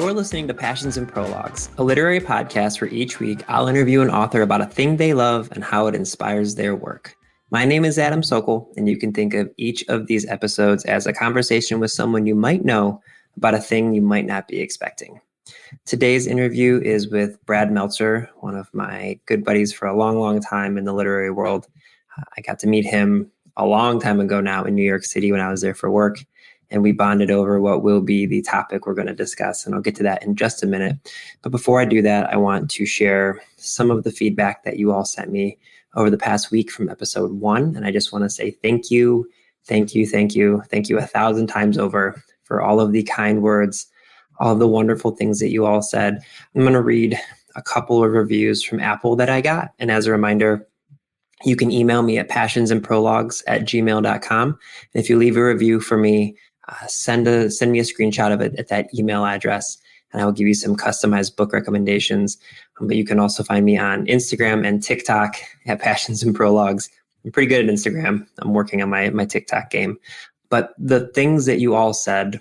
You're listening to Passions and Prologues, a literary podcast where each week I'll interview an author about a thing they love and how it inspires their work. My name is Adam Sokol, and you can think of each of these episodes as a conversation with someone you might know about a thing you might not be expecting. Today's interview is with Brad Meltzer, one of my good buddies for a long, long time in the literary world. I got to meet him a long time ago now in New York City when I was there for work, and we bonded over what will be the topic we're going to discuss, and I'll get to that in just a minute. But before I do that, I want to share some of the feedback that you all sent me over the past week from episode 1, and I just want to say thank you 1,000 times over for all of the kind words, all of the wonderful things that you all said. I'm going to read a couple of reviews from Apple that I got, and as a reminder, you can email me at passionsandprologues@gmail.com. And if you leave a review for me, send me a screenshot of it at that email address, and I will give you some customized book recommendations. But you can also find me on Instagram and TikTok at Passions and Prologues. I'm pretty good at Instagram. I'm working on my TikTok game. But the things that you all said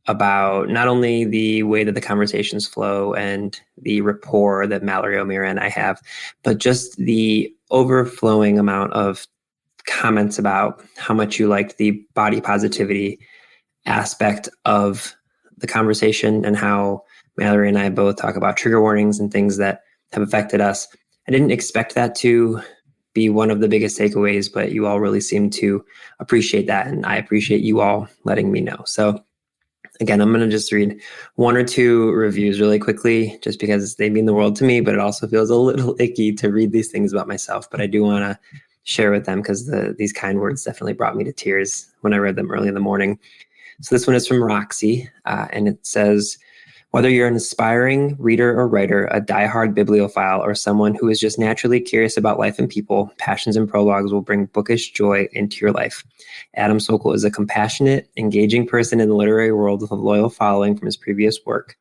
about not only the way that the conversations flow and the rapport that Mallory O'Meara and I have, but just the overflowing amount of comments about how much you liked the body positivity aspect of the conversation and how Mallory and I both talk about trigger warnings and things that have affected us. I didn't expect that to be one of the biggest takeaways, but you all really seem to appreciate that, and I appreciate you all letting me know. So again, I'm going to just read one or two reviews really quickly, just because they mean the world to me, but it also feels a little icky to read these things about myself. But I do want to share with them because these kind words definitely brought me to tears when I read them early in the morning. So this one is from Roxy, and it says, whether you're an aspiring reader or writer, a diehard bibliophile, or someone who is just naturally curious about life and people, Passions and Prologues will bring bookish joy into your life. Adam Sokol is a compassionate, engaging person in the literary world with a loyal following from his previous work.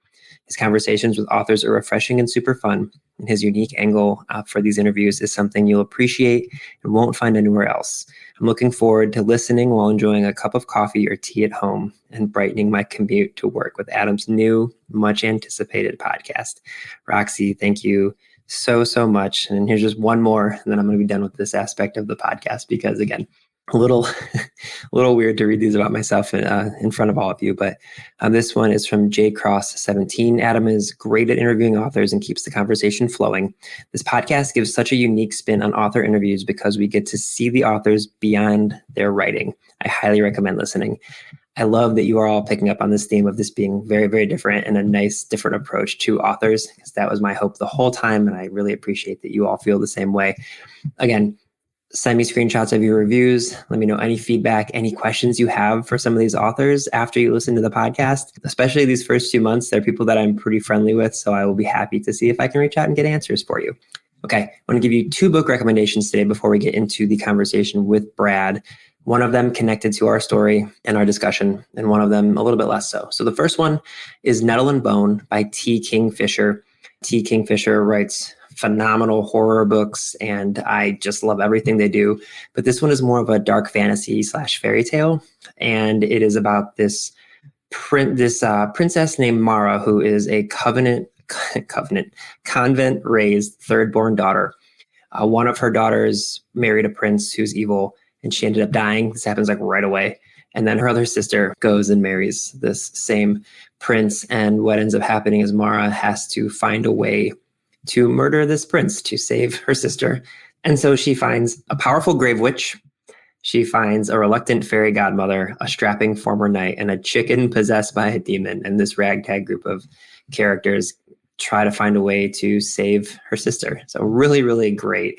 His conversations with authors are refreshing and super fun, and his unique angle for these interviews is something you'll appreciate and won't find anywhere else. I'm looking forward to listening while enjoying a cup of coffee or tea at home and brightening my commute to work with Adam's new, much anticipated podcast. Roxy, thank you so much. And here's just one more, and then I'm going to be done with this aspect of the podcast because, again, a little weird to read these about myself in front of all of you, but this one is from JCross17. Adam is great at interviewing authors and keeps the conversation flowing. This podcast gives such a unique spin on author interviews because we get to see the authors beyond their writing. I highly recommend listening. I love that you are all picking up on this theme of this being very, very different and a nice, different approach to authors, because that was my hope the whole time, and I really appreciate that you all feel the same way. Again, send me screenshots of your reviews. Let me know any feedback, any questions you have for some of these authors after you listen to the podcast. Especially these first 2 months, they're people that I'm pretty friendly with, so I will be happy to see if I can reach out and get answers for you. Okay, I want to give you 2 book recommendations today before we get into the conversation with Brad. One of them connected to our story and our discussion, and one of them a little bit less so. So the first one is Nettle and Bone by T. Kingfisher. T. Kingfisher writes phenomenal horror books, and I just love everything they do. But this one is more of a dark fantasy / fairy tale, and it is about this princess named Mara, who is a convent-raised third-born daughter. One of her daughters married a prince who's evil, and she ended up dying. This happens like right away. And then her other sister goes and marries this same prince, and what ends up happening is Mara has to find a way to murder this prince to save her sister. And so she finds a powerful grave witch. She finds a reluctant fairy godmother, a strapping former knight, and a chicken possessed by a demon. And this ragtag group of characters try to find a way to save her sister. So really, really great.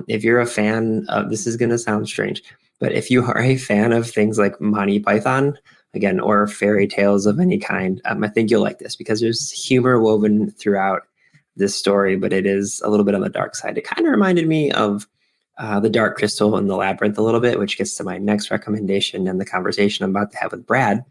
If you're a fan of, this is going to sound strange, but if you are a fan of things like Monty Python, again, or fairy tales of any kind, I think you'll like this because there's humor woven throughout this story, but it is a little bit on the dark side. It kind of reminded me of The Dark Crystal and the Labyrinth a little bit, which gets to my next recommendation and the conversation I'm about to have with Brad.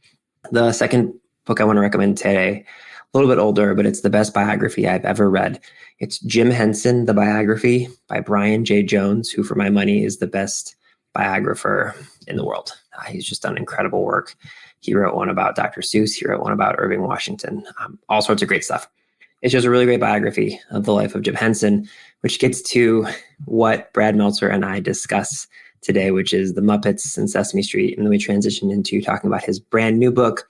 The second book I want to recommend today, a little bit older, but it's the best biography I've ever read. It's Jim Henson, the biography by Brian J. Jones, who for my money is the best biographer in the world. He's just done incredible work. He wrote one about Dr. Seuss. He wrote one about Irving Washington, all sorts of great stuff. It's just a really great biography of the life of Jim Henson, which gets to what Brad Meltzer and I discuss today, which is the Muppets and Sesame Street. And then we transition into talking about his brand new book,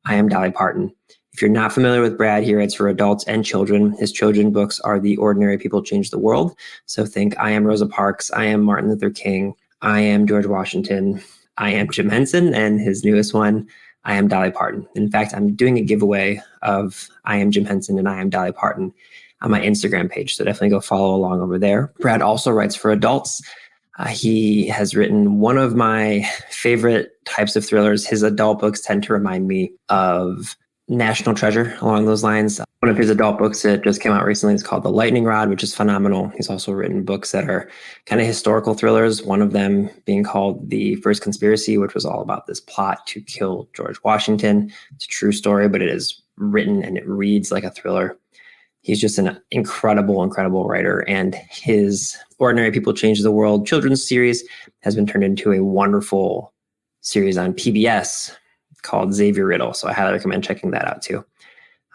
I Am Dolly Parton. If you're not familiar with Brad, he writes for adults and children. His children books are The Ordinary People Change the World. So think I Am Rosa Parks, I Am Martin Luther King, I Am George Washington, I Am Jim Henson, and his newest one, I Am Dolly Parton. In fact, I'm doing a giveaway of I Am Jim Henson and I Am Dolly Parton on my Instagram page. So definitely go follow along over there. Brad also writes for adults. He has written one of my favorite types of thrillers. His adult books tend to remind me of National Treasure along those lines. One of his adult books that just came out recently is called The Lightning Rod, which is phenomenal. He's also written books that are kind of historical thrillers, one of them being called The First Conspiracy, which was all about this plot to kill George Washington. It's a true story, but it is written and it reads like a thriller. He's just an incredible, incredible writer. And his Ordinary People Change the World children's series has been turned into a wonderful series on PBS called Xavier Riddle. So I highly recommend checking that out too.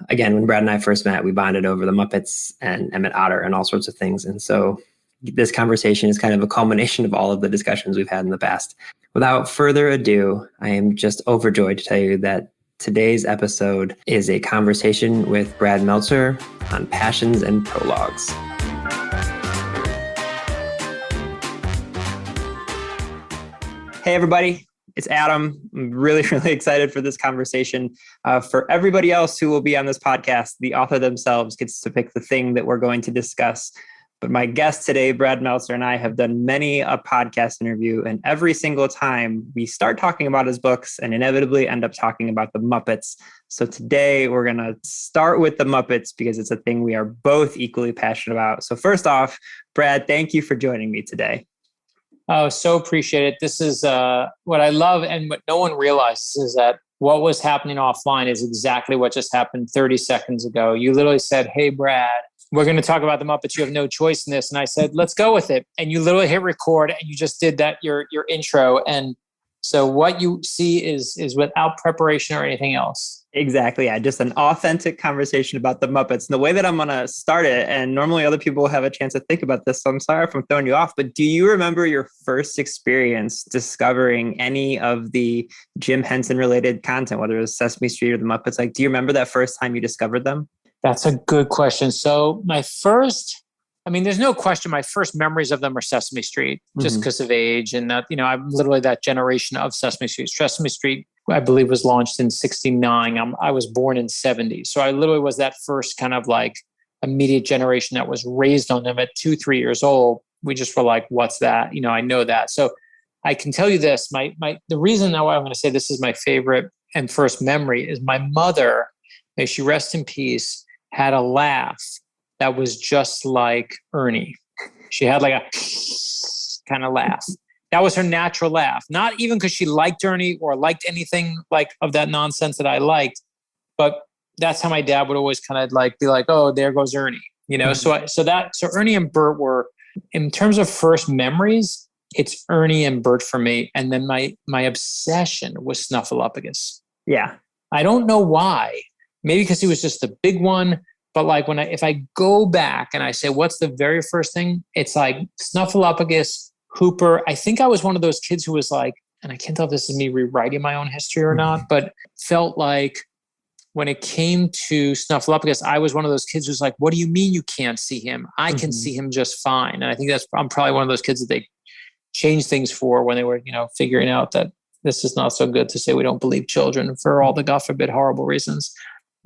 Again, when Brad and I first met, we bonded over the Muppets and Emmet, Otter and all sorts of things. And so this conversation is kind of a culmination of all of the discussions we've had in the past. Without further ado, I am just overjoyed to tell you that today's episode is a conversation with Brad Meltzer on Passions and Prologues. Hey, everybody. It's Adam. I'm really, really excited for this conversation. For everybody else who will be on this podcast, the author themselves gets to pick the thing that we're going to discuss. But my guest today, Brad Meltzer, and I have done many a podcast interview, and every single time we start talking about his books and inevitably end up talking about the Muppets. So today we're going to start with the Muppets because it's a thing we are both equally passionate about. So first off, Brad, thank you for joining me today. Oh, so appreciate it. This is what I love, and what no one realizes is that what was happening offline is exactly what just happened 30 seconds ago. You literally said, "Hey, Brad, we're going to talk about the Muppets. You have no choice in this." And I said, "Let's go with it." And you literally hit record, and you just did that, your intro. And so what you see is without preparation or anything else. Exactly. Yeah. Just an authentic conversation about the Muppets. And the way that I'm going to start it, and normally other people will have a chance to think about this, so I'm sorry if I'm throwing you off, but do you remember your first experience discovering any of the Jim Henson related content, whether it was Sesame Street or the Muppets? Like, do you remember that first time you discovered them? That's a good question. So there's no question my first memories of them are Sesame Street, just because of age. And that, I'm literally that generation of Sesame Street. Sesame Street, I believe, was launched in 1969. I was born in 1970. So I literally was that first kind of like immediate generation that was raised on them at 2-3 years old. We just were like, what's that? I know that. So I can tell you this, the reason now I'm going to say this is my favorite and first memory is my mother, may she rest in peace, had a laugh that was just like Ernie. She had like a kind of laugh. That was her natural laugh. Not even because she liked Ernie or liked anything like of that nonsense that I liked, but that's how my dad would always kind of like be like, "Oh, there goes Ernie," So Ernie and Bert were, in terms of first memories, it's Ernie and Bert for me, and then my obsession was Snuffleupagus. Yeah, I don't know why. Maybe because he was just the big one. But like if I go back and I say, what's the very first thing? It's like Snuffleupagus, Hooper. I think I was one of those kids who was like, and I can't tell if this is me rewriting my own history or not, but felt like when it came to Snuffleupagus, I was one of those kids who's like, what do you mean you can't see him? I can see him just fine. And I think I'm probably one of those kids that they changed things for when they were, figuring out that this is not so good to say we don't believe children for all the, God forbid, horrible reasons.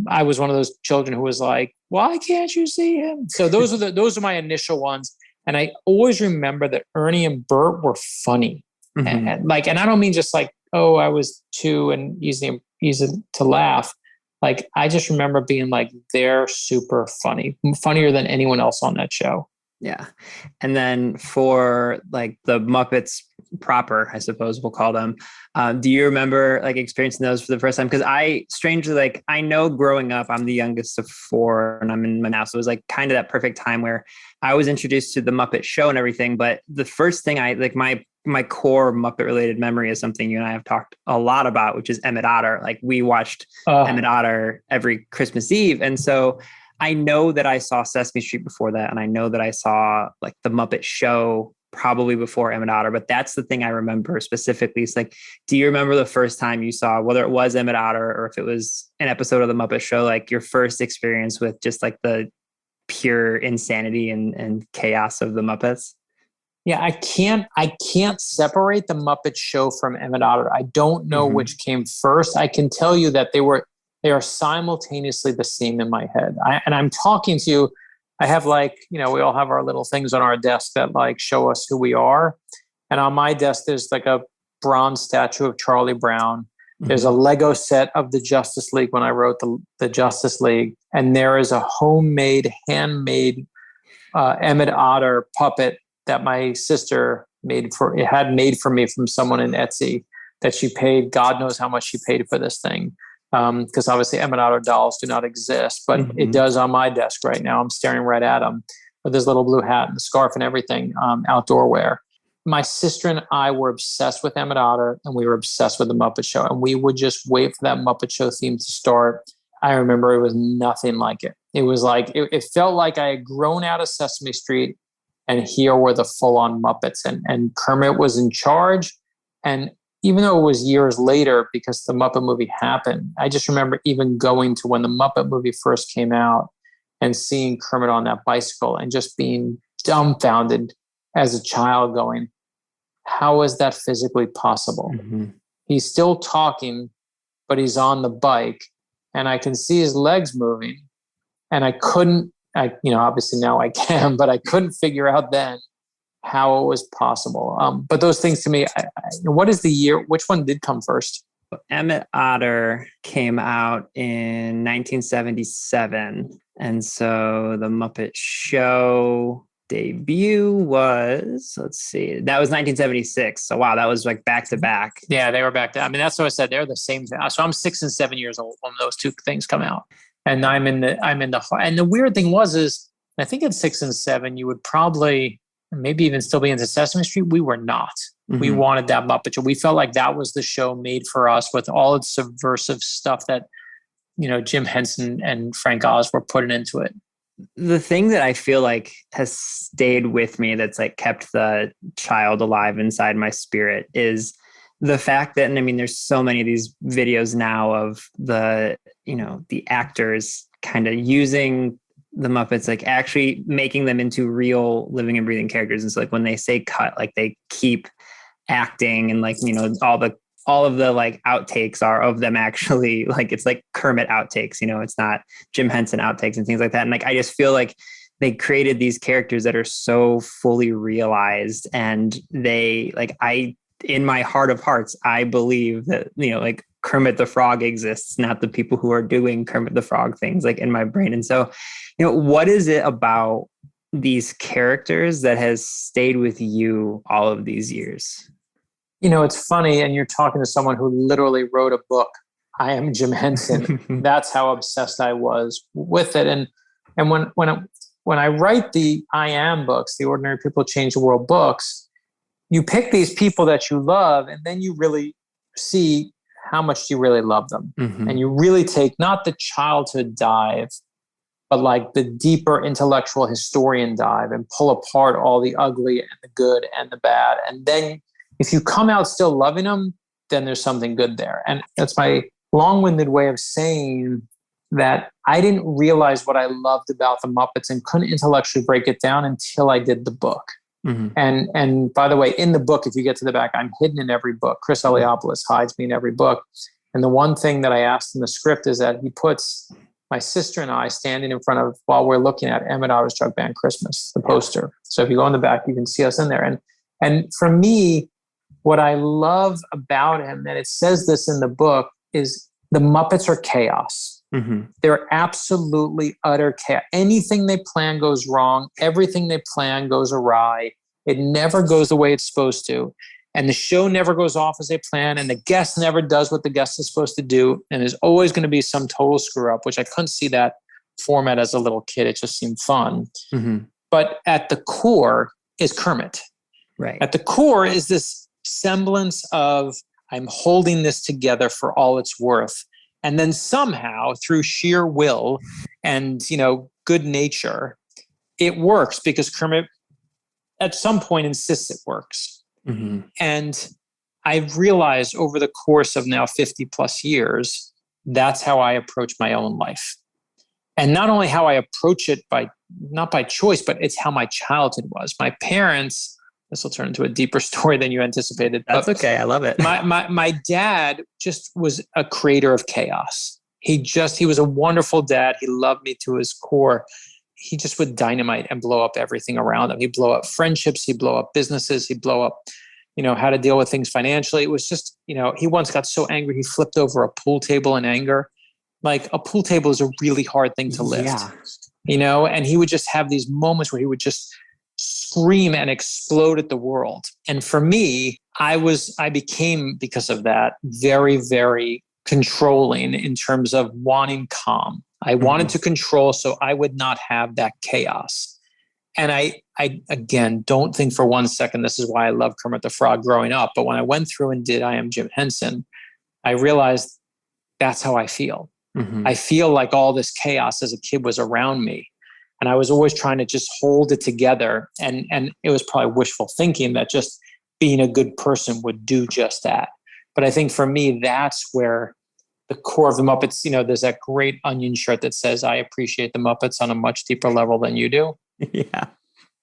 I was one of those children who was like, why can't you see him? So those are my initial ones. And I always remember that Ernie and Bert were funny. And I don't mean just like, oh, I was 2 and easy to laugh. Like, I just remember being like, they're super funny, funnier than anyone else on that show. Yeah. And then for like the Muppets proper, I suppose we'll call them, do you remember like experiencing those for the first time? Because I know growing up, I'm the youngest of 4 and I'm in my house. So it was like kind of that perfect time where I was introduced to the Muppet Show and everything. But the first thing my my core Muppet related memory is something you and I have talked a lot about, which is Emmet Otter. Like we watched Emmet Otter every Christmas Eve. And so I know that I saw Sesame Street before that. And I know that I saw like the Muppet Show probably before Emmet Otter, but that's the thing I remember specifically. It's like, do you remember the first time you saw, whether it was Emmet Otter or if it was an episode of the Muppet Show, like your first experience with just like the pure insanity and chaos of the Muppets? Yeah, I can't separate the Muppet Show from Emmet Otter. I don't know which came first. I can tell you that they are simultaneously the same in my head. And I'm talking to you. I have like, we all have our little things on our desk that like show us who we are. And on my desk, there's like a bronze statue of Charlie Brown. There's a Lego set of the Justice League when I wrote the Justice League. And there is a handmade Emmet Otter puppet that my sister had made for me from someone in Etsy that she paid. God knows how much she paid for this thing. Because obviously Emmet Otter dolls do not exist, but it does on my desk right now. I'm staring right at him with his little blue hat and the scarf and everything, outdoor wear. My sister and I were obsessed with Emmet Otter, and we were obsessed with the Muppet Show, and we would just wait for that Muppet Show theme to start. I remember it was nothing like it. It was like, it felt like I had grown out of Sesame Street, and here were the full-on Muppets, and Kermit was in charge. And even though it was years later, because the Muppet movie happened, I just remember even going to when the Muppet movie first came out and seeing Kermit on that bicycle and just being dumbfounded as a child going, how is that physically possible? He's still talking, but he's on the bike and I can see his legs moving. And obviously now I can, but I couldn't figure out then how it was possible. But those things to me, what is the year? Which one did come first? Emmet Otter came out in 1977. And so the Muppet Show debut was, let's see, that was 1976. So wow, that was like back to back. Yeah, they were back to, that's what I said. They're the same thing. So I'm 6 and 7 years old when those two things come out. And and the weird thing is, I think at 6 and 7, you would probably maybe even still be into Sesame Street. We were not. We wanted that Muppet Show. We felt like that was the show made for us with all its subversive stuff that, Jim Henson and Frank Oz were putting into it. The thing that I feel like has stayed with me that's like kept the child alive inside my spirit is the fact that, and there's so many of these videos now of the actors kind of using the Muppets, like actually making them into real living and breathing characters. And so like when they say cut, like they keep acting and like, all of the like outtakes are of them actually, like it's like Kermit outtakes, it's not Jim Henson outtakes and things like that. And like, I just feel like they created these characters that are so fully realized, and they like, in my heart of hearts, I believe that, like Kermit the Frog exists, not the people who are doing Kermit the Frog things like in my brain. And so, what is it about these characters that has stayed with you all of these years? It's funny, and you're talking to someone who literally wrote a book, I Am Jim Henson. That's how obsessed I was with it. And when I write the I Am books, the Ordinary People Change the World books, you pick these people that you love, and then you really see how much you really love them. And you really take not the childhood dive, but like the deeper intellectual historian dive and pull apart all the ugly and the good and the bad. And then if you come out still loving them, then there's something good there. And that's my long-winded way of saying that I didn't realize what I loved about the Muppets and couldn't intellectually break it down until I did the book. And by the way, in the book, if you get to the back, I'm hidden in every book. Chris Eliopoulos hides me in every book. And the one thing that I asked in the script is that he puts my sister and I standing in front of, while we're looking at Emmet Otter's Jug-Band Christmas, the poster. So if you go in the back, you can see us in there. And for me, what I love about him, and it says this in the book, is the Muppets are chaos. They're absolutely utter chaos. Anything they plan goes wrong. Everything they plan goes awry. It never goes the way it's supposed to. And the show never goes off as they plan. And the guest never does what the guest is supposed to do. And there's always going to be some total screw up, which I couldn't see that format as a little kid. It just seemed fun. But at the core is Kermit. Right. At the core is this semblance of I'm holding this together for all it's worth. And then somehow through sheer will and, good nature, it works because Kermit at some point insists it works. Mm-hmm. And I've realized over the course of now 50 plus years, that's how I approach my own life. And not only how I approach it not by choice, but it's how my childhood was. My parents, this will turn into a deeper story than you anticipated. That's okay. I love it. My dad just was a creator of chaos. He was a wonderful dad. He loved me to his core. He just would dynamite and blow up everything around him. He'd blow up friendships. He'd blow up businesses. He'd blow up, how to deal with things financially. It was just, he once got so angry, he flipped over a pool table in anger. Like a pool table is a really hard thing to lift, and he would just have these moments where he would just scream and explode at the world. And for me, I became, because of that, very, very controlling in terms of wanting calm. I wanted to control so I would not have that chaos. And I again, don't think for one second this is why I loved Kermit the Frog growing up. But when I went through and did I Am Jim Henson, I realized that's how I feel. Mm-hmm. I feel like all this chaos as a kid was around me. And I was always trying to just hold it together. And it was probably wishful thinking that just being a good person would do just that. But I think for me, that's where the core of the Muppets, there's that great Onion shirt that says, I appreciate the Muppets on a much deeper level than you do. Yeah.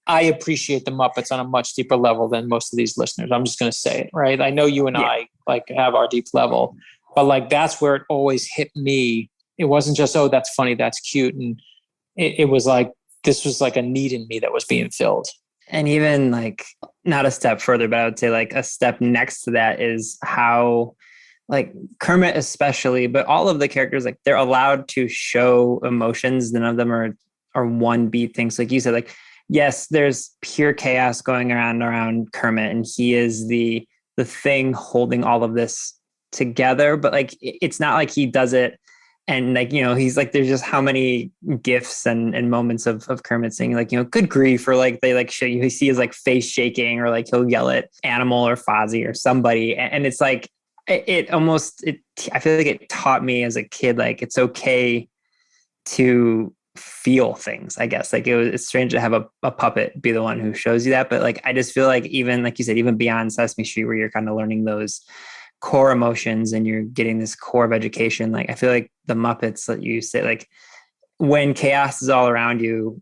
I appreciate the Muppets on a much deeper level than most of these listeners. I'm just going to say it, right? I know you and I have our deep level, but that's where it always hit me. It wasn't just, oh, that's funny, that's cute. And it was like, this was like a need in me that was being filled. And even not a step further, but I would say a step next to that is how Kermit especially, but all of the characters, they're allowed to show emotions. None of them are one beat things. Like you said, yes, there's pure chaos going around Kermit, and he is the thing holding all of this together. But it's not like he does it and he's there's just how many gifs and moments of Kermit saying good grief, or they show you see his face shaking, or he'll yell at Animal or Fozzie or somebody, and it's I feel like it taught me as a kid it's okay to feel things, I guess. It's strange to have a puppet be the one who shows you that, but I just feel even you said, even beyond Sesame Street, where you're kind of learning those core emotions and you're getting this core of education, I feel like the Muppets that you say, when chaos is all around you,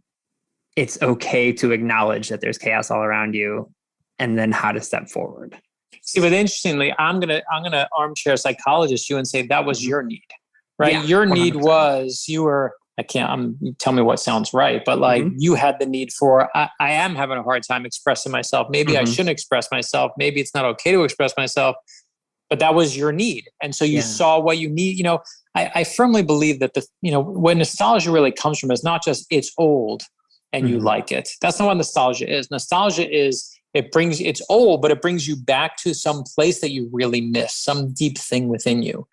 it's okay to acknowledge that there's chaos all around you, and then how to step forward. See, but interestingly, I'm gonna armchair psychologist you and say that was your need, right? Yeah, your need 100%. Was tell me what sounds right, but you had the need for, I am having a hard time expressing myself. Maybe I shouldn't express myself. Maybe it's not okay to express myself, but that was your need. And so you saw what you need. I firmly believe that when nostalgia really comes from is not just it's old and you like it. That's not what nostalgia is. Nostalgia is, it's old, but it brings you back to some place that you really miss, some deep thing within you.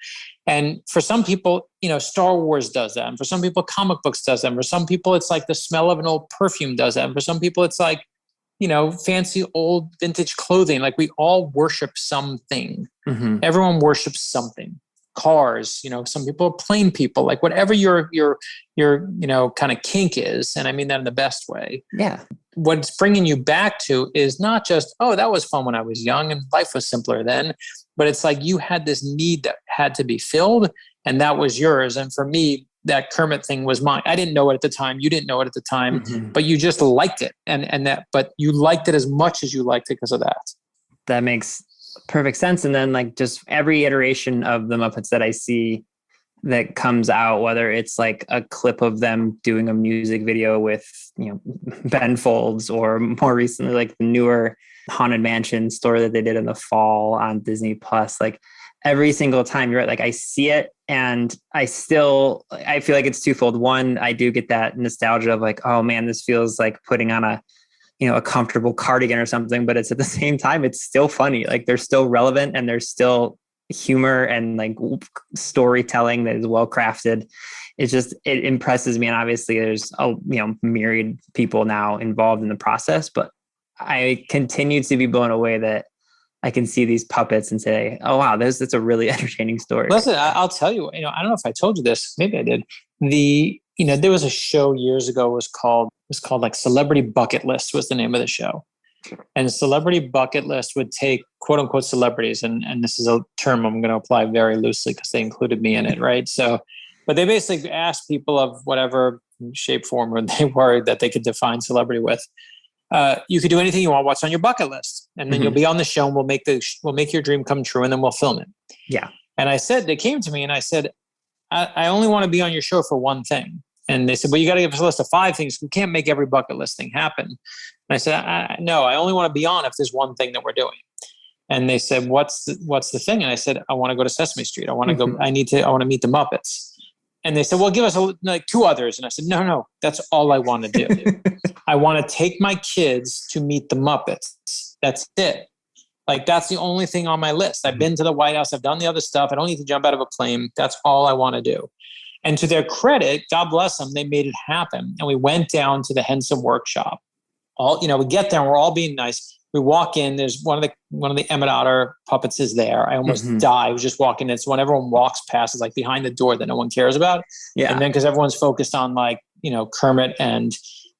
And for some people, Star Wars does that. And for some people, comic books does that. And for some people, it's the smell of an old perfume does that. And for some people, it's fancy old vintage clothing. We all worship something. Mm-hmm. Everyone worships something. Cars, some people are plane people, whatever your kind of kink is. And I mean that in the best way. Yeah. What it's bringing you back to is not just, oh, that was fun when I was young and life was simpler then, but it's you had this need that had to be filled, and that was yours. And for me, that Kermit thing was mine. I didn't know it at the time. You didn't know it at the time, but you just liked it. But you liked it as much as you liked it because of that. That makes perfect sense. And then just every iteration of the Muppets that I see that comes out, whether it's a clip of them doing a music video with, Ben Folds, or more recently, the newer Haunted Mansion story that they did in the fall on Disney Plus, every single time, you're right, I see it, and I feel it's twofold. One, I do get that nostalgia of oh man, this feels like putting on a comfortable cardigan or something, but it's at the same time, it's still funny. They're still relevant, and there's still humor and storytelling that is well crafted. It impresses me. And obviously there's myriad people now involved in the process, but I continue to be blown away that I can see these puppets and say, oh, wow, that's a really entertaining story. Listen, I'll tell you, I don't know if I told you this, maybe I did. There was a show years ago, it was called like Celebrity Bucket List was the name of the show. And Celebrity Bucket List would take quote unquote celebrities. And this is a term I'm going to apply very loosely because they included me in it. Right. So, but they basically asked people of whatever shape, form, or they were that they could define celebrity with. You could do anything you want. What's on your bucket list? And then you'll be on the show and we'll make your dream come true and then we'll film it. Yeah. And they came to me and I said, I only want to be on your show for one thing. And they said, well, you got to give us a list of 5 things. We can't make every bucket list thing happen. And I said, no, I only want to be on if there's one thing that we're doing. And they said, what's the thing? And I said, I want to go to Sesame Street. I want to go, I want to meet the Muppets. And they said, well, give us like 2 others. And I said, no, that's all I want to do. I want to take my kids to meet the Muppets. That's it. Like, that's the only thing on my list. I've been to the White House. I've done the other stuff. I don't need to jump out of a plane. That's all I want to do. And to their credit, God bless them, they made it happen. And we went down to the Henson workshop. We get there and we're all being nice. We walk in, there's one of the Emmet Otter puppets is there. I almost die. I was just walking in. So when everyone walks past, it's like behind the door that no one cares about. Yeah. And then because everyone's focused on Kermit and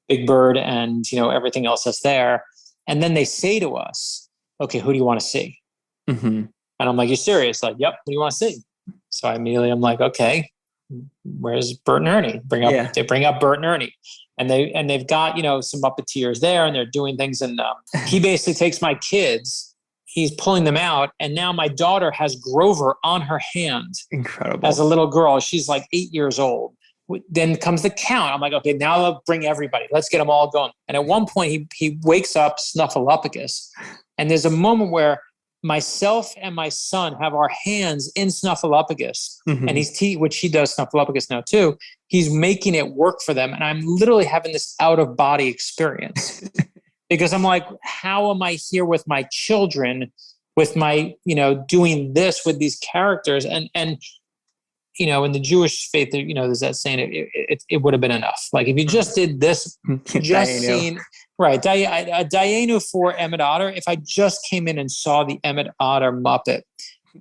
Big Bird and, everything else that's there. And then they say to us, okay, who do you want to see? And I'm like, you're serious? Like, yep, who do you want to see? So I'm like, okay, where's Bert and Ernie? They bring up Bert and Ernie. And they've got, some Muppeteers there and they're doing things. And he basically takes my kids, he's pulling them out. And now my daughter has Grover on her hand. Incredible. As a little girl. She's like 8 years old. Then comes the count. I'm like, okay, now I'll bring everybody. Let's get them all going. And at one point he wakes up Snuffleupagus. And there's a moment where myself and my son have our hands in Snuffleupagus, and which he does Snuffleupagus now too. He's making it work for them. And I'm literally having this out of body experience because I'm like, how am I here with my children, with my, doing this with these characters? And in the Jewish faith, there's that saying, it would have been enough. Like if you just did this, just seeing, right, Dayenu for Emmet Otter, if I just came in and saw the Emmet Otter Muppet,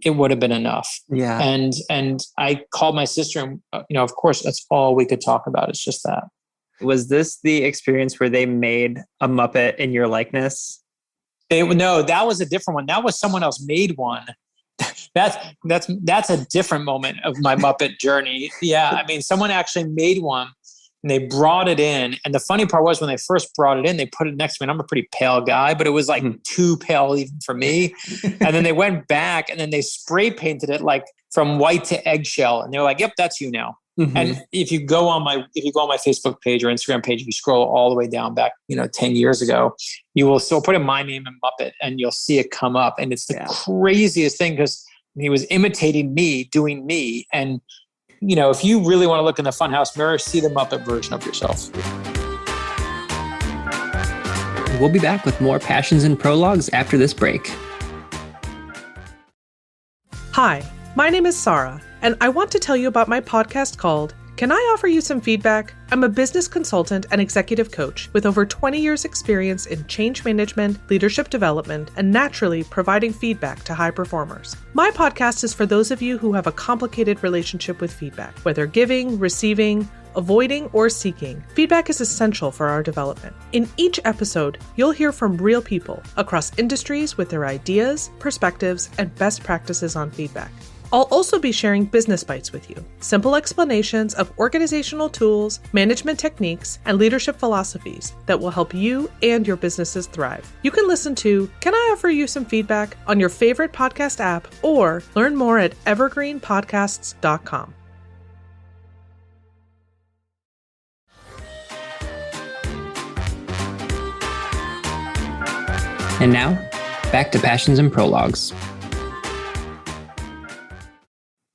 it would have been enough. Yeah. And I called my sister and, of course, that's all we could talk about. It's just that. Was this the experience where they made a Muppet in your likeness? No, that was a different one. That was someone else made one. That's a different moment of my Muppet journey. Yeah. I mean, someone actually made one and they brought it in. And the funny part was when they first brought it in, they put it next to me. And I'm a pretty pale guy, but it was like too pale even for me. And then they went back and then they spray painted it like from white to eggshell. And they were like, yep, that's you now. And if you go on my Facebook page or Instagram page, if you scroll all the way down back, 10 years ago, you will still put in my name and Muppet and you'll see it come up. And it's the craziest thing because he was imitating me, doing me. And, if you really want to look in the funhouse mirror, see the Muppet version of yourself. We'll be back with more Passions and Prologues after this break. Hi, my name is Sarah, and I want to tell you about my podcast called Can I Offer You Some Feedback? I'm a business consultant and executive coach with over 20 years experience in change management, leadership development, and naturally providing feedback to high performers. My podcast is for those of you who have a complicated relationship with feedback, whether giving, receiving, avoiding, or seeking. Feedback is essential for our development. In each episode, you'll hear from real people across industries with their ideas, perspectives, and best practices on feedback. I'll also be sharing business bites with you, simple explanations of organizational tools, management techniques, and leadership philosophies that will help you and your businesses thrive. You can listen to Can I Offer You Some Feedback on your favorite podcast app or learn more at evergreenpodcasts.com. And now, back to Passions and Prologues.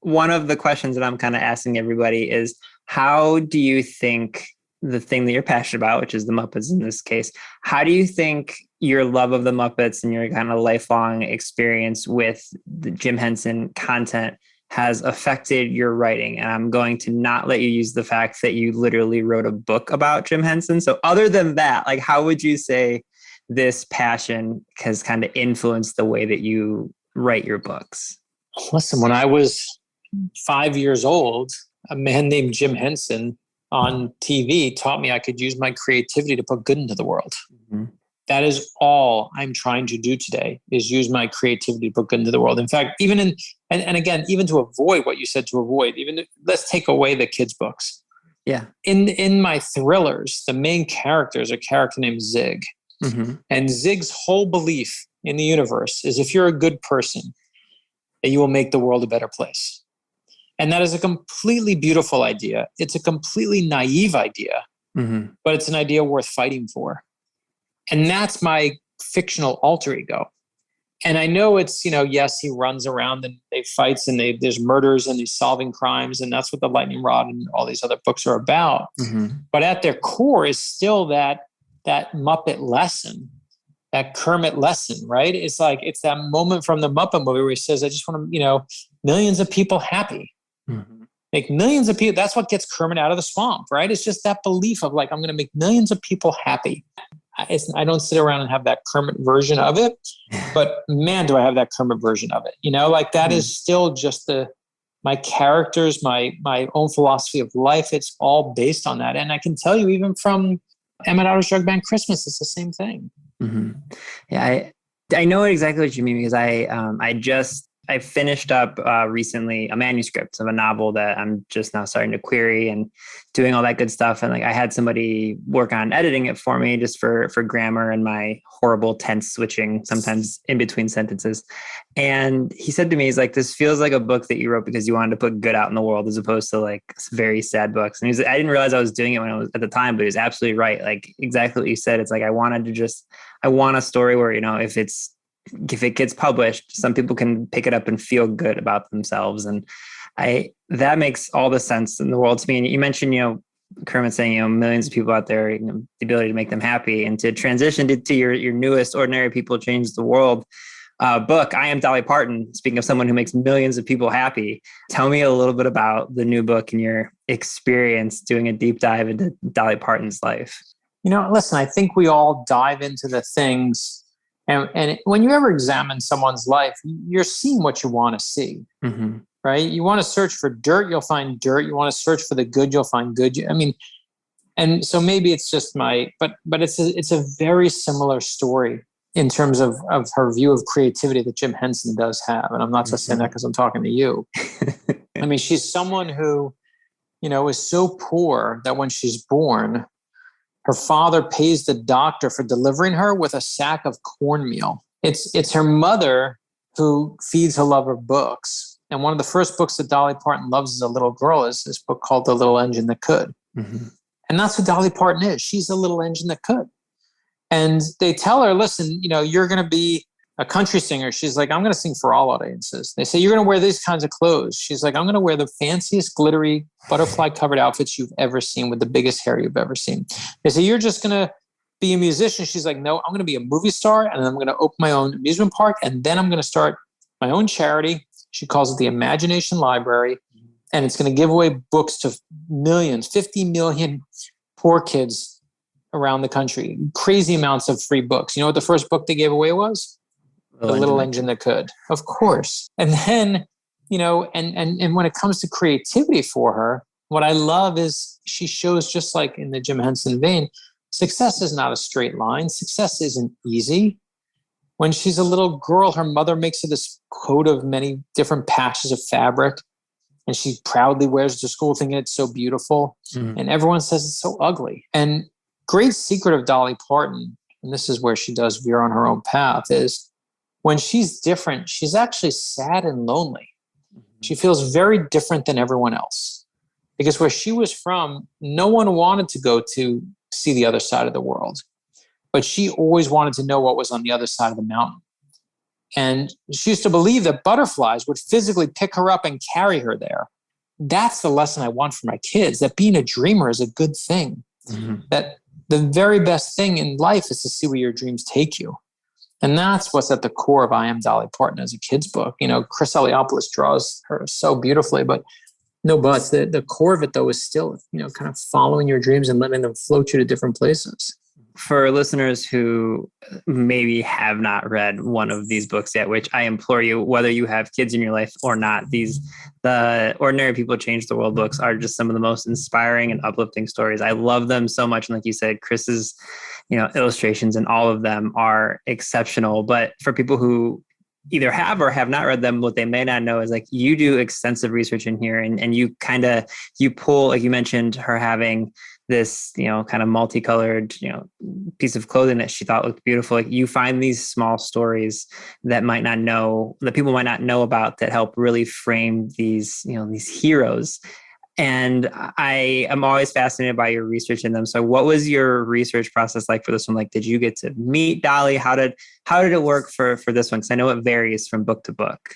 One of the questions that I'm kind of asking everybody is, how do you think the thing that you're passionate about, which is the Muppets in this case, how do you think your love of the Muppets and your kind of lifelong experience with the Jim Henson content has affected your writing? And I'm going to not let you use the fact that you literally wrote a book about Jim Henson. So other than that, like, how would you say this passion has kind of influenced the way that you write your books? Listen, when I was 5 years old, a man named Jim Henson on TV taught me I could use my creativity to put good into the world. Mm-hmm. That is all I'm trying to do today, is use my creativity to put good into the world. In fact, even again, even to avoid what you said to avoid, let's take away the kids' books. Yeah. In my thrillers, the main character is a character named Zig. Mm-hmm. And Zig's whole belief in the universe is if you're a good person, that you will make the world a better place. And that is a completely beautiful idea. It's a completely naive idea, mm-hmm. but it's an idea worth fighting for. And that's my fictional alter ego. And I know it's, yes, he runs around and they fights and there's murders and he's solving crimes. And that's what the Lightning Rod and all these other books are about. Mm-hmm. But at their core is still that Muppet lesson, that Kermit lesson, right? It's that moment from the Muppet movie where he says, I just want to, millions of people happy. Mm-hmm. Make millions of people. That's what gets Kermit out of the swamp, right? It's just that belief of I'm going to make millions of people happy. I don't sit around and have that Kermit version of it, but man, do I have that Kermit version of it. That mm-hmm. is still just my characters, my own philosophy of life. It's all based on that. And I can tell you, even from Emmet Otter's Jug-Band Christmas, it's the same thing. Mm-hmm. Yeah, I know exactly what you mean, because I finished up recently a manuscript of a novel that I'm just now starting to query and doing all that good stuff. And I had somebody work on editing it for me, just for grammar and my horrible tense switching sometimes in between sentences. And he said to me, he's like, this feels like a book that you wrote because you wanted to put good out in the world, as opposed to very sad books. And I didn't realize I was doing it when I was at the time, but he was absolutely right. Exactly what you said. It's I want a story where, if it gets published, some people can pick it up and feel good about themselves. And that makes all the sense in the world to me. And you mentioned, Kermit saying, millions of people out there, the ability to make them happy, and to transition to your newest Ordinary People Change the World book, I Am Dolly Parton. Speaking of someone who makes millions of people happy, tell me a little bit about the new book and your experience doing a deep dive into Dolly Parton's life. Listen, I think we all dive into the things. And when you ever examine someone's life, you're seeing what you want to see, mm-hmm. right? You want to search for dirt, you'll find dirt. You want to search for the good, you'll find good. And so maybe it's just but it's a very similar story in terms of her view of creativity that Jim Henson does have. And I'm not just saying that because I'm talking to you. She's someone who, is so poor that when she's born, her father pays the doctor for delivering her with a sack of cornmeal. It's her mother who feeds her love of books. And one of the first books that Dolly Parton loves as a little girl is this book called The Little Engine That Could. Mm-hmm. And that's what Dolly Parton is. She's a little engine that could. And they tell her, listen, you're going to be a country singer. She's like, I'm going to sing for all audiences. They say, you're going to wear these kinds of clothes. She's like, I'm going to wear the fanciest glittery butterfly covered outfits you've ever seen with the biggest hair you've ever seen. They say, you're just going to be a musician. She's like, no, I'm going to be a movie star, and then I'm going to open my own amusement park, and then I'm going to start my own charity. She calls it the Imagination Library, and it's going to give away books to millions, 50 million poor kids around the country. Crazy amounts of free books. You know what the first book they gave away was? The Little Engine That Could, of course. And then, and when it comes to creativity for her, what I love is she shows, just like in the Jim Henson vein, success is not a straight line. Success isn't easy. When she's a little girl, her mother makes her this coat of many different patches of fabric, and she proudly wears it to school thinking it's so beautiful. Mm. And everyone says it's so ugly. And great secret of Dolly Parton, and this is where she does veer on her own path, is when she's different, she's actually sad and lonely. She feels very different than everyone else, because where she was from, no one wanted to go to see the other side of the world, but she always wanted to know what was on the other side of the mountain. And she used to believe that butterflies would physically pick her up and carry her there. That's the lesson I want for my kids, that being a dreamer is a good thing, mm-hmm. that the very best thing in life is to see where your dreams take you. And that's what's at the core of I Am Dolly Parton as a kid's book. Chris Eliopoulos draws her so beautifully, but no buts. The core of it, though, is still, kind of following your dreams and letting them float you to different places. for listeners who maybe have not read one of these books yet, which I implore you, whether you have kids in your life or not, the Ordinary People Change the World books are just some of the most inspiring and uplifting stories. I love them so much. And like you said, Chris's, illustrations and all of them are exceptional. But for people who either have or have not read them, what they may not know is like you do extensive research in here, and you you pull, like you mentioned, her having this, kind of multicolored, piece of clothing that she thought looked beautiful. Like you find these small stories that people might not know about, that help really frame these heroes. And I am always fascinated by your research in them. So what was your research process like for this one? Like, did you get to meet Dolly? How did it work for this one? Because I know it varies from book to book.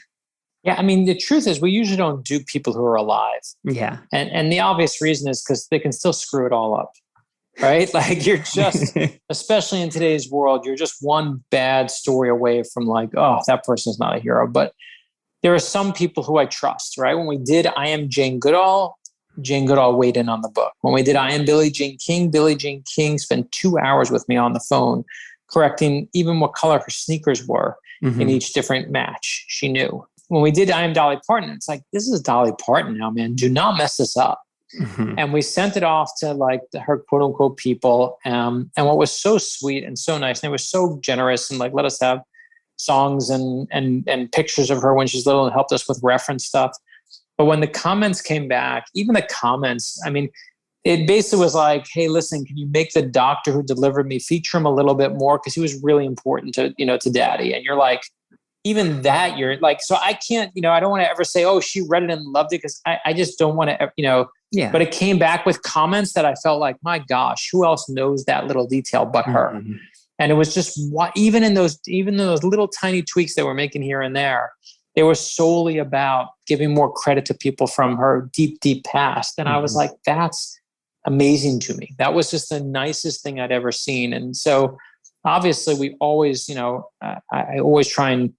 Yeah, I mean, the truth is we usually don't do people who are alive. Yeah. And the obvious reason is because they can still screw it all up, right? Like you're just, especially in today's world, you're just one bad story away from like, oh, that person's not a hero. But there are some people who I trust, right? When we did I Am Jane Goodall weighed in on the book. When we did I Am Billie Jean King spent 2 hours with me on the phone, correcting even what color her sneakers were in each different match. She knew. When we did I Am Dolly Parton, it's like, this is Dolly Parton now, man. Do not mess this up. And we sent it off to like her quote unquote people. And what was so sweet and so nice, and they were so generous and like let us have songs and pictures of her when she's little and helped us with reference stuff. But when the comments came back, even the comments, I mean, it basically was like, hey, listen, can you make the doctor who delivered me feature him a little bit more? Because he was really important to daddy. And you're like, even that, you're like, so I can't, I don't want to ever say, oh, she read it and loved it, because I just don't want to, Yeah. But it came back with comments that I felt like, my gosh, who else knows that little detail but her? And it was just even in those little tiny tweaks that we're making here and there, they were solely about giving more credit to people from her deep, deep past. And I was like, that's amazing to me. That was just the nicest thing I'd ever seen. And so obviously we always, I always try and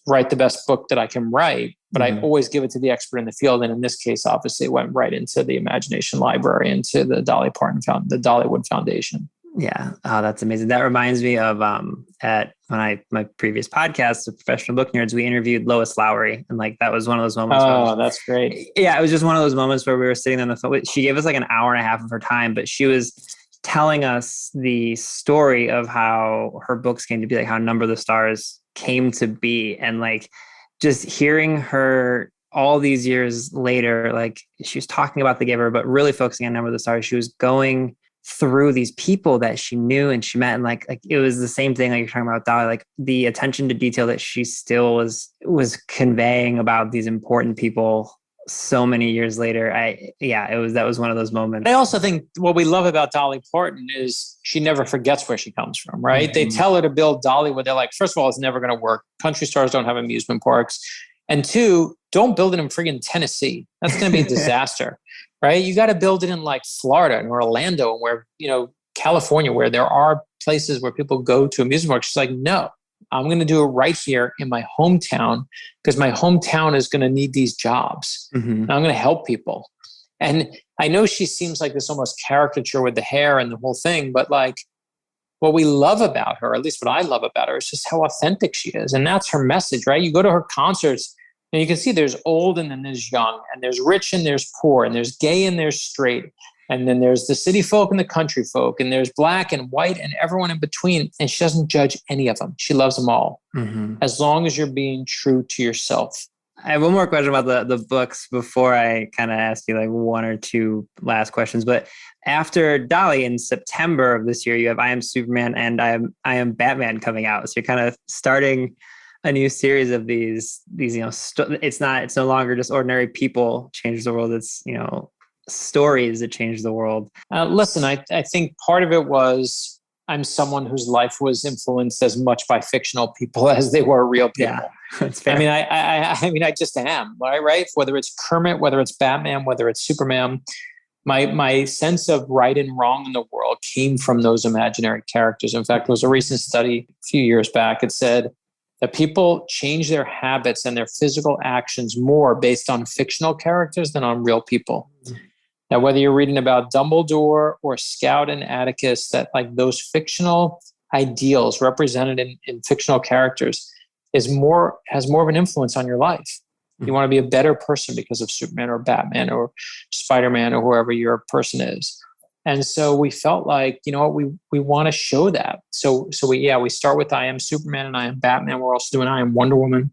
write the best book that I can write, but I always give it to the expert in the field. And in this case, obviously it went right into the Imagination Library, into the Dolly Parton the Dollywood Foundation. Yeah. Oh, that's amazing. That reminds me of my previous podcast, the Professional Book Nerds, we interviewed Lois Lowry. And like, that was one of those moments. Oh, that's great. Yeah. It was just one of those moments where we were sitting on the phone. She gave us like an hour and a half of her time, but she was telling us the story of how her books came to be, like how Number the Stars came to be. And like, just hearing her all these years later, like she was talking about The Giver, but really focusing on Number the Stars. She was going through these people that she knew and she met, and like it was the same thing like you're talking about Dolly, like the attention to detail that she still was conveying about these important people so many years later. That was one of those moments. I also think what we love about Dolly Parton is she never forgets where she comes from, right? They tell her to build Dollywood. They're like, first of all, it's never going to work. Country stars don't have amusement parks. And two, don't build it in friggin' Tennessee. That's going to be a disaster, right? You got to build it in like Florida and Orlando and where, California, where there are places where people go to amusement parks. She's like, no, I'm going to do it right here in my hometown, because my hometown is going to need these jobs. And I'm going to help people. And I know she seems like this almost caricature with the hair and the whole thing, but like what we love about her, at least what I love about her, is just how authentic she is. And that's her message, right? You go to her concerts and you can see there's old and then there's young, and there's rich and there's poor, and there's gay and there's straight. And then there's the city folk and the country folk, and there's black and white and everyone in between. And she doesn't judge any of them. She loves them all, as long as you're being true to yourself. I have one more question about the books before I kind of ask you like one or two last questions. But after Dolly in September of this year, you have I Am Superman and I Am Batman coming out. So you're kind of starting a new series of these it's no longer just ordinary people change the world. It's, stories that change the world. Listen, I think part of it was I'm someone whose life was influenced as much by fictional people as they were real people. Yeah, that's fair. I mean, I just am, right? Whether it's Kermit, whether it's Batman, whether it's Superman, my sense of right and wrong in the world came from those imaginary characters. In fact, there was a recent study a few years back. It said that people change their habits and their physical actions more based on fictional characters than on real people. Now, whether you're reading about Dumbledore or Scout and Atticus, that like those fictional ideals represented in fictional characters has more of an influence on your life. You want to be a better person because of Superman or Batman or Spider-Man or whoever your person is. And so we felt like, you know what, we want to show that. So we start with I Am Superman and I Am Batman. We're also doing I Am Wonder Woman.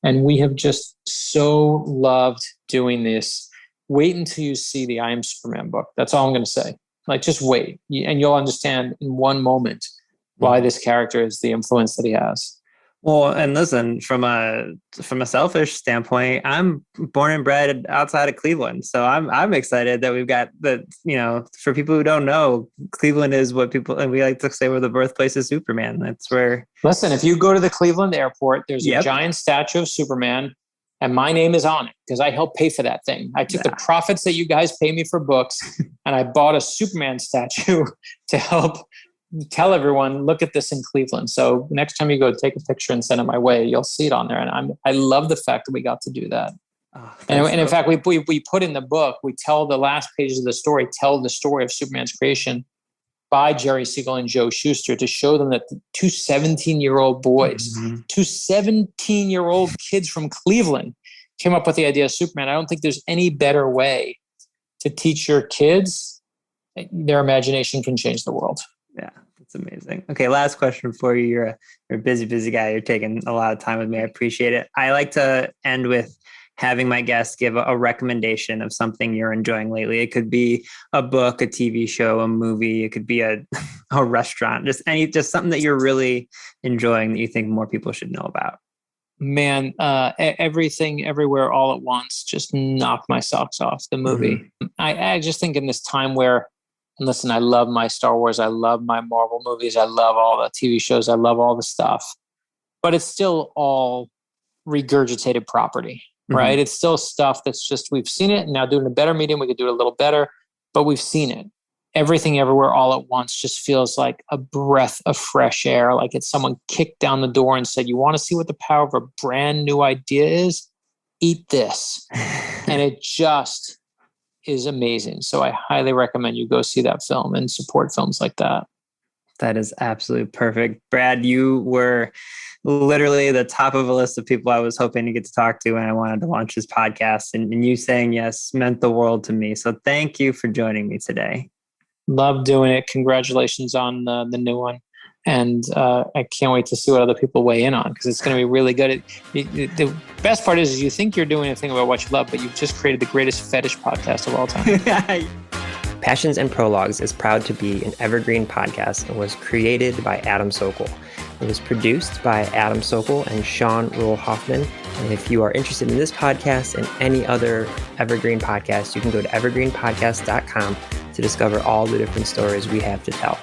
And we have just so loved doing this. Wait until you see the I Am Superman book. That's all I'm going to say. Like, just wait. And you'll understand in one moment why this character is the influence that he has. Well, and listen, from a selfish standpoint, I'm born and bred outside of Cleveland, so I'm excited that we've got the, you know, for people who don't know, Cleveland is what people, and we like to say, we're the birthplace of Superman. That's where. Listen, if you go to the Cleveland airport, there's a giant statue of Superman, and my name is on it because I helped pay for that thing. I took the profits that you guys pay me for books, and I bought a Superman statue to help tell everyone, look at this in Cleveland. So next time you go, take a picture and send it my way. You'll see it on there. And I love the fact that we got to do that. And in fact, we put in the book, we tell the last pages of the story, tell the story of Superman's creation by Jerry Siegel and Joe Shuster to show them that two 17-year-old boys, two 17-year-old kids from Cleveland came up with the idea of Superman. I don't think there's any better way to teach your kids. Their imagination can change the world. Yeah, that's amazing. Okay, last question for you. You're a busy guy. You're taking a lot of time with me. I appreciate it. I like to end with having my guests give a recommendation of something you're enjoying lately. It could be a book, a TV show, a movie. It could be a restaurant, just something that you're really enjoying that you think more people should know about. Man, Everything, Everywhere, All at Once just knocked my socks off, the movie. I just think in this time where, and listen, I love my Star Wars. I love my Marvel movies. I love all the TV shows. I love all the stuff. But it's still all regurgitated property, right? It's still stuff that's just, we've seen it, and now doing a better medium, we could do it a little better, but we've seen it. Everything, Everywhere, All at Once just feels like a breath of fresh air. Like it's someone kicked down the door and said, you want to see what the power of a brand new idea is? Eat this. And it just is amazing. So I highly recommend you go see that film and support films like that. That is absolutely perfect. Brad, you were literally the top of a list of people I was hoping to get to talk to when I wanted to launch this podcast. And you saying yes meant the world to me. So thank you for joining me today. Love doing it. Congratulations on the new one. And I can't wait to see what other people weigh in on, because it's going to be really good. The best part is you think you're doing a thing about what you love, but you've just created the greatest fetish podcast of all time. Passions and Prologues is proud to be an evergreen podcast and was created by Adam Sokol. It was produced by Adam Sokol and Sean Rule Hoffman. And if you are interested in this podcast and any other evergreen podcast, you can go to evergreenpodcast.com to discover all the different stories we have to tell.